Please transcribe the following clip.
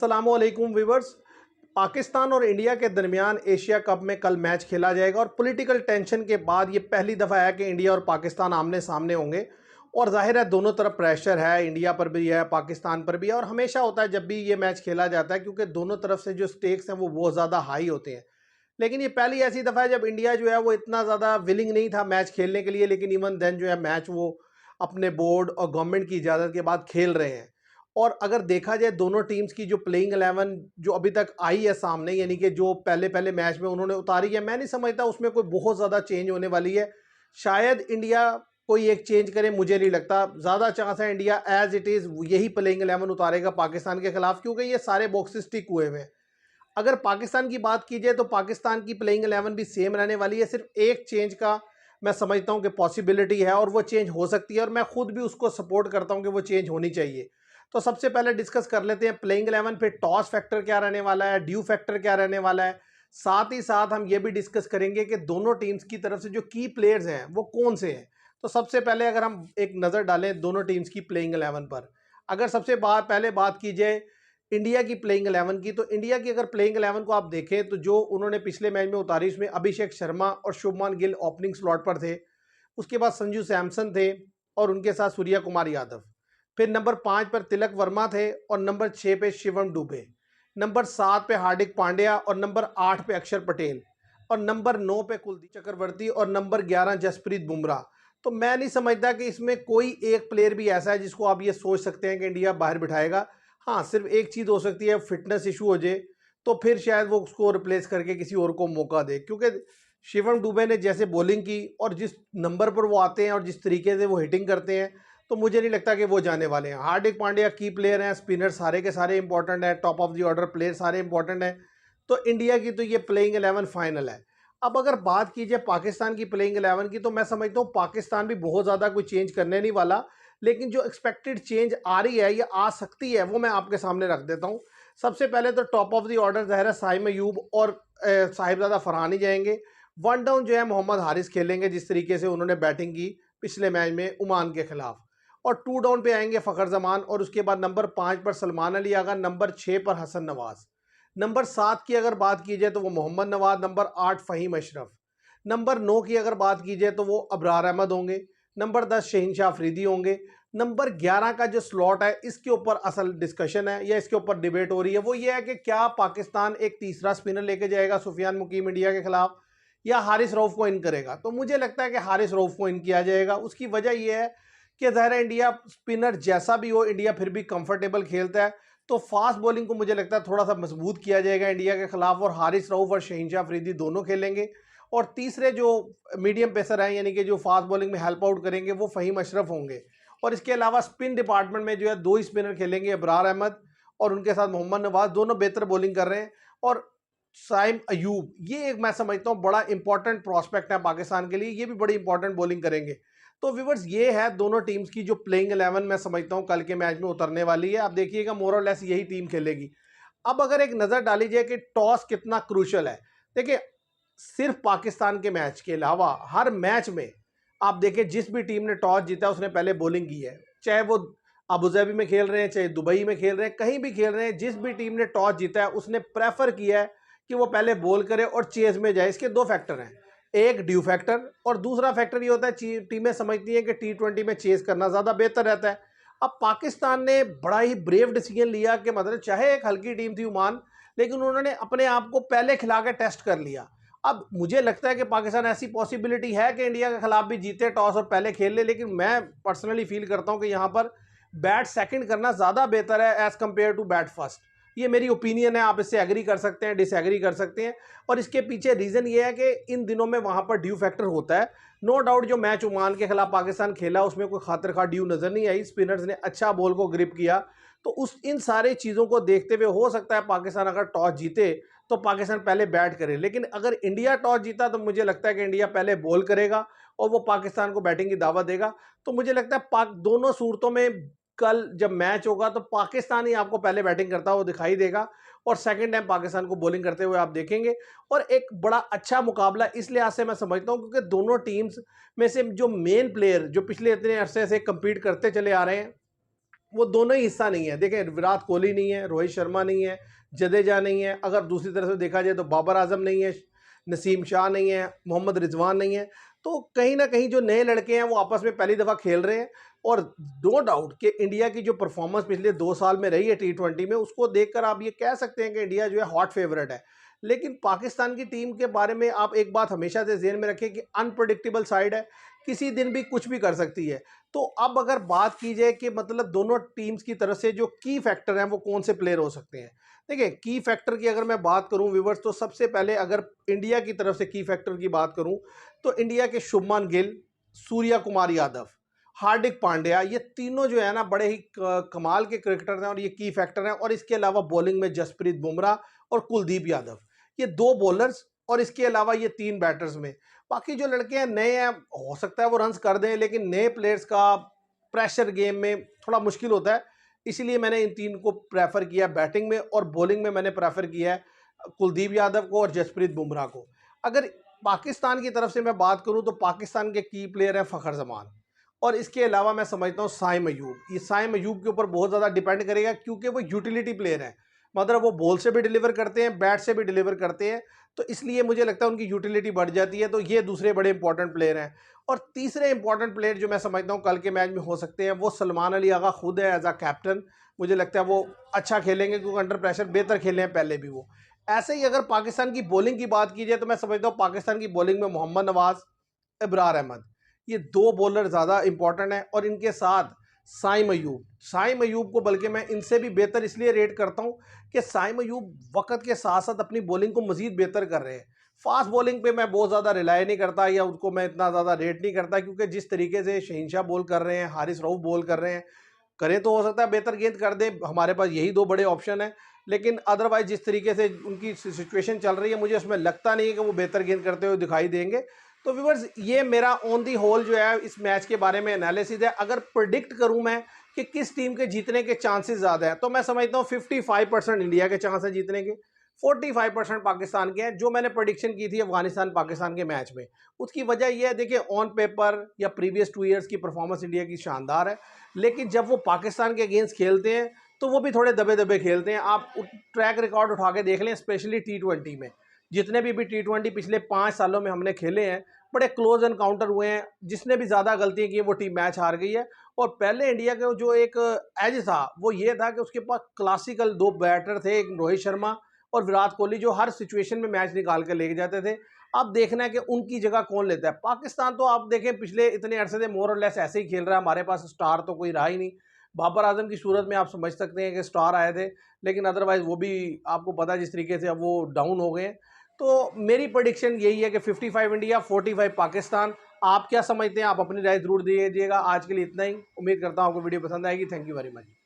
अस्सलामुअलैकुम व्यूवर्स। पाकिस्तान और इंडिया के दरमियान एशिया कप में कल मैच खेला जाएगा और पॉलिटिकल टेंशन के बाद ये पहली दफ़ा है कि इंडिया और पाकिस्तान आमने सामने होंगे। और जाहिर है दोनों तरफ प्रेशर है, इंडिया पर भी है, पाकिस्तान पर भी है, और हमेशा होता है जब भी ये मैच खेला जाता है, क्योंकि दोनों तरफ से जो स्टेक्स हैं वो बहुत ज़्यादा हाई होते हैं। लेकिन ये पहली ऐसी दफ़ा है जब इंडिया जो है वो इतना ज़्यादा विलिंग नहीं था मैच खेलने के लिए, लेकिन इवन देन जो है मैच वो अपने बोर्ड और गवर्नमेंट की इजाज़त के बाद खेल रहे हैं। और अगर देखा जाए दोनों टीम्स की जो प्लेइंग 11 जो अभी तक आई है सामने, यानी कि जो पहले पहले मैच में उन्होंने उतारी है, मैं नहीं समझता उसमें कोई बहुत ज़्यादा चेंज होने वाली है। शायद इंडिया कोई एक चेंज करे, मुझे नहीं लगता। ज़्यादा चांस है इंडिया एज इट इज़ यही प्लेइंग 11 उतारेगा पाकिस्तान के खिलाफ, क्योंकि ये सारे बॉक्सेस टिक हुए हुए हैं। अगर पाकिस्तान की बात की जाए तो पाकिस्तान की प्लेइंग 11 भी सेम रहने वाली है। सिर्फ एक चेंज का मैं समझता हूं कि पॉसिबिलिटी है और वो चेंज हो सकती है, और मैं खुद भी उसको सपोर्ट करता हूं कि वो चेंज होनी चाहिए। तो सबसे पहले डिस्कस कर लेते हैं प्लेइंग 11 पे टॉस फैक्टर क्या रहने वाला है, ड्यू फैक्टर क्या रहने वाला है। साथ ही साथ हम ये भी डिस्कस करेंगे कि दोनों टीम्स की तरफ से जो की प्लेयर्स हैं वो कौन से हैं। तो सबसे पहले अगर हम एक नज़र डालें दोनों टीम्स की प्लेइंग 11 पर, अगर सबसे पहले बात की जाए इंडिया की प्लेइंग 11 की, तो इंडिया की अगर प्लेइंग 11 को आप देखें तो जो उन्होंने पिछले मैच में उतारी उसमें अभिषेक शर्मा और शुभमान गिल ओपनिंग स्लॉट पर थे। उसके बाद संजू सैमसन थे और उनके साथ सूर्या कुमार यादव। फिर नंबर 5 पर तिलक वर्मा थे और नंबर 6 पे शिवम दुबे। नंबर 7 पे हार्दिक पांड्या और नंबर 8 पे अक्षर पटेल और नंबर 9 पे कुलदीप चक्रवर्ती और नंबर 11 जसप्रीत बुमराह। तो मैं नहीं समझता कि इसमें कोई एक प्लेयर भी ऐसा है जिसको आप ये सोच सकते हैं कि इंडिया बाहर बिठाएगा। हाँ, सिर्फ एक चीज़ हो सकती है, फिटनेस इशू हो जाए तो फिर शायद वो उसको रिप्लेस करके किसी और को मौका दे, क्योंकि शिवम दुबे ने जैसे बॉलिंग की और जिस नंबर पर वो आते हैं और जिस तरीके से वो हिटिंग करते हैं, तो मुझे नहीं लगता कि वो जाने वाले हैं। हार्दिक पांड्या की प्लेयर हैं, स्पिनर सारे के सारे इंपॉर्टेंट हैं, top of the order player सारे इंपॉर्टेंट हैं। तो इंडिया की तो ये प्लेइंग 11 फाइनल है। अब अगर बात की जाए पाकिस्तान की प्लेइंग 11 की, तो मैं समझता हूँ पाकिस्तान भी बहुत ज़्यादा कोई चेंज करने नहीं वाला, लेकिन जो एक्सपेक्टेड चेंज आ रही है या आ सकती है वो मैं आपके सामने रख देता हूँ। सबसे पहले तो टॉप ऑफ द ऑर्डर ज़ाहिर साइम अयूब और साहिबजादा फरहान ही जाएंगे। वन डाउन जो है मोहम्मद हारिस खेलेंगे, जिस तरीके से उन्होंने बैटिंग की पिछले मैच में ओमान के खिलाफ। और टू डाउन पे आएंगे फ़खर जमान, और उसके बाद नंबर 5 पर सलमान अली आगा, नंबर 6 पर हसन नवाज। नंबर 7 की अगर बात की जाए तो वो मोहम्मद नवाज, नंबर 8 फ़हीम अशरफ। नंबर 9 की अगर बात की जाए तो वो अबरार अहमद होंगे। नंबर 10 शहीनशाह अफरीदी होंगे। नंबर 11 का जो स्लॉट है इसके ऊपर असल डिस्कशन है या इसके ऊपर डिबेट हो रही है, वो ये है कि क्या पाकिस्तान एक तीसरा स्पिनर लेके जाएगा सुफियान मुकीम इंडिया के खिलाफ, या हारिस रऊफ को इन करेगा। तो मुझे लगता है कि हारिस रऊफ को इन किया जाएगा। उसकी वजह यह है कि ज़ाहिर है इंडिया स्पिनर जैसा भी हो, इंडिया फिर भी कंफर्टेबल खेलता है, तो फास्ट बॉलिंग को मुझे लगता है थोड़ा सा मजबूत किया जाएगा इंडिया के खिलाफ, और हारिस रऊफ और शहीनशाह अफरीदी दोनों खेलेंगे। और तीसरे जो मीडियम पेसर हैं, यानी कि जो फास्ट बॉलिंग में हेल्प आउट करेंगे, वो फ़हीम अशरफ होंगे। और इसके अलावा स्पिन डिपार्टमेंट में जो है दो ही स्पिनर खेलेंगे, अबरार अहमद और उनके साथ मोहम्मद नवाज, दोनों बेहतर बॉलिंग कर रहे हैं। और साइम अयूब, ये एक मैं समझता हूँ बड़ा इंपॉर्टेंट प्रॉस्पेक्ट है पाकिस्तान के लिए, ये भी बड़ी इंपॉर्टेंट बॉलिंग करेंगे। तो व्यूवर्स, ये है दोनों टीम्स की जो प्लेइंग 11 मैं समझता हूँ कल के मैच में उतरने वाली है। आप देखिएगा मोर और लेस यही टीम खेलेगी। अब अगर एक नज़र डाली जाए कि टॉस कितना क्रूशल है, देखिए सिर्फ पाकिस्तान के मैच के अलावा हर मैच में आप देखें जिस भी टीम ने टॉस जीता उसने पहले बॉलिंग की है, चाहे वो अबूधाबी में खेल रहे हैं, चाहे दुबई में खेल रहे हैं, कहीं भी खेल रहे हैं, जिस भी टीम ने टॉस जीता है उसने प्रेफर किया है कि वो पहले बॉल करे और चेज में जाए। इसके दो फैक्टर हैं, एक ड्यू फैक्टर और दूसरा फैक्टर ये होता है टीमें समझती हैं कि T20 में चेज करना ज़्यादा बेहतर रहता है। अब पाकिस्तान ने बड़ा ही ब्रेव डिसीजन लिया कि मतलब चाहे एक हल्की टीम थी ओमान, लेकिन उन्होंने अपने आप को पहले खिला के टेस्ट कर लिया। अब मुझे लगता है कि पाकिस्तान ऐसी पॉसिबिलिटी है कि इंडिया के खिलाफ भी जीते टॉस और पहले खेल ले, लेकिन मैं पर्सनली फील करता हूं कि यहां पर बैट सेकंड करना ज़्यादा बेहतर है as compare to bat first. ये मेरी ओपिनियन है, आप इससे एग्री कर सकते हैं, डिसएग्री कर सकते हैं। और इसके पीछे रीज़न ये है कि इन दिनों में वहाँ पर ड्यू फैक्टर होता है। नो डाउट जो मैच ओमान के खिलाफ पाकिस्तान खेला उसमें कोई खातिर खा ड्यू नज़र नहीं आई, स्पिनर्स ने अच्छा बॉल को ग्रिप किया। तो उस इन सारी चीज़ों को देखते हुए हो सकता है पाकिस्तान अगर टॉस जीते तो पाकिस्तान पहले बैट करे, लेकिन अगर इंडिया टॉस जीता तो मुझे लगता है कि इंडिया पहले बॉल करेगा और वो पाकिस्तान को बैटिंग की दावत देगा। तो मुझे लगता है पाक दोनों सूरतों में कल जब मैच होगा तो पाकिस्तान ही आपको पहले बैटिंग करता हुआ दिखाई देगा और सेकंड टाइम पाकिस्तान को बॉलिंग करते हुए आप देखेंगे। और एक बड़ा अच्छा मुकाबला इस लिहाज से मैं समझता हूं क्योंकि दोनों टीम्स में से जो मेन प्लेयर जो पिछले इतने अरसे से कंपीट करते चले आ रहे हैं, वो दोनों ही हिस्सा नहीं है। देखें, विराट कोहली नहीं है, रोहित शर्मा नहीं है, जडेजा नहीं है, अगर दूसरी तरफ से देखा जाए तो बाबर आजम नहीं है, नसीम शाह नहीं है, मोहम्मद रिजवान नहीं है। तो कहीं ना कहीं जो नए लड़के हैं वो आपस में पहली दफ़ा खेल रहे हैं। और नो डाउट कि इंडिया की जो परफॉर्मेंस पिछले 2 साल में रही है T20 में, उसको देखकर आप ये कह सकते हैं कि इंडिया जो है हॉट फेवरेट है। लेकिन पाकिस्तान की टीम के बारे में आप एक बात हमेशा से ज़हन में रखें कि अनप्रडिक्टेबल साइड है, किसी दिन भी कुछ भी कर सकती है। तो अब अगर बात की जाए कि मतलब दोनों टीम्स की तरफ से जो की फैक्टर हैं वो कौन से प्लेयर हो सकते हैं, देखिए की फैक्टर की अगर मैं बात करूं व्यूवर्स, तो सबसे पहले अगर इंडिया की तरफ से की फैक्टर की बात करूं तो इंडिया के शुभमन गिल, सूर्या कुमार यादव, हार्दिक पांड्या, ये तीनों जो है ना बड़े ही कमाल के क्रिकेटर हैं और ये की फैक्टर हैं। और इसके अलावा बॉलिंग में जसप्रीत बुमराह और कुलदीप यादव, ये 2 बॉलर्स, और इसके अलावा ये 3 बैटर्स में। बाकी जो लड़के हैं नए हैं, हो सकता है वो रन्स कर दें, लेकिन नए प्लेयर्स का प्रेशर गेम में थोड़ा मुश्किल होता है। इसीलिए मैंने इन 3 को प्रेफर किया बैटिंग में, और बॉलिंग में मैंने प्रेफर किया है कुलदीप यादव को और जसप्रीत बुमराह को। अगर पाकिस्तान की तरफ से मैं बात करूं तो पाकिस्तान के की प्लेयर हैं फ़खर जमान, और इसके अलावा मैं समझता हूं साइम अयूब। ये साइम अयूब के ऊपर बहुत ज़्यादा डिपेंड करेगा, क्योंकि वो यूटिलिटी प्लेयर हैं, मतलब वो बॉल से भी डिलीवर करते हैं, बैट से भी डिलीवर करते हैं। तो इसलिए मुझे लगता है उनकी यूटिलिटी बढ़ जाती है। तो ये दूसरे बड़े इंपॉर्टेंट प्लेयर हैं। और तीसरे इंपॉर्टेंट प्लेयर जो मैं समझता हूँ कल के मैच में हो सकते हैं, वो सलमान अली आगा खुद है एज अ कैप्टन। मुझे लगता है वो अच्छा खेलेंगे, क्योंकि अंडर प्रेशर बेहतर खेले हैं पहले भी वो। ऐसे ही अगर पाकिस्तान की बॉलिंग की बात की जाए तो मैं समझता हूँ पाकिस्तान की बॉलिंग में मोहम्मद नवाज, इब्रार अहमद, ये 2 बॉलर ज़्यादा इंपॉर्टेंट हैं। और इनके साथ साइम अयूब को बल्कि मैं इनसे भी बेहतर इसलिए रेट करता हूँ कि साइम अयूब वक्त के साथ साथ अपनी बॉलिंग को मज़ीद बेहतर कर रहे हैं। फास्ट बॉलिंग पे मैं बहुत ज़्यादा रिलाई नहीं करता, या उनको मैं इतना ज़्यादा रेट नहीं करता, क्योंकि जिस तरीके से शहीनशाह बॉल कर रहे हैं, हारिस रऊफ बॉल कर रहे हैं, करें तो हो सकता है बेहतर गेंद कर दे, हमारे पास यही 2 बड़े ऑप्शन हैं। लेकिन अदरवाइज जिस तरीके से उनकी सिचुएशन चल रही है, मुझे उसमें लगता नहीं है कि वो बेहतर गेंद करते हुए दिखाई देंगे। तो व्यूअर्स, ये मेरा ऑन दी होल जो है इस मैच के बारे में एनालिसिस है। अगर प्रिडिक्ट करूं मैं कि किस टीम के जीतने के चांसेस ज़्यादा हैं, तो मैं समझता हूँ 55% इंडिया के चांस है जीतने के, 45% पाकिस्तान के हैं। जो मैंने प्रेडिक्शन की थी अफगानिस्तान पाकिस्तान के मैच में, उसकी वजह यह है, देखिए ऑन पेपर या प्रीवियस 2 ईयर्स की परफॉर्मेंस इंडिया की शानदार है, लेकिन जब वो पाकिस्तान के अगेंस्ट खेलते हैं तो वो भी थोड़े दबे दबे खेलते हैं। आप ट्रैक रिकॉर्ड उठा के देख लें, स्पेशली T20 में, जितने भी T20 पिछले 5 सालों में हमने खेले हैं, बड़े क्लोज एनकाउंटर हुए हैं। जिसने भी ज़्यादा गलतियाँ की वो टीम मैच हार गई है। और पहले इंडिया का जो एक एज था वो ये था कि उसके पास क्लासिकल 2 बैटर थे, एक रोहित शर्मा और विराट कोहली, जो हर सिचुएशन में मैच निकाल कर लेके जाते थे। अब देखना है कि उनकी जगह कौन लेता है। पाकिस्तान तो आप देखें पिछले इतने अरसे से मोर और लेस ऐसे ही खेल रहा है, हमारे पास स्टार तो कोई रहा ही नहीं। बाबर आजम की सूरत में आप समझ सकते हैं कि स्टार आए थे, लेकिन अदरवाइज़ वो भी आपको पता है जिस तरीके से अब वो डाउन हो गए हैं। तो मेरी प्रेडिक्शन यही है कि 55 इंडिया, 45 पाकिस्तान। आप क्या समझते हैं? आप अपनी राय ज़रूर दीजिएगा। आज के लिए इतना ही। उम्मीद करता हूँ आपको वीडियो पसंद आएगी। Thank you very much.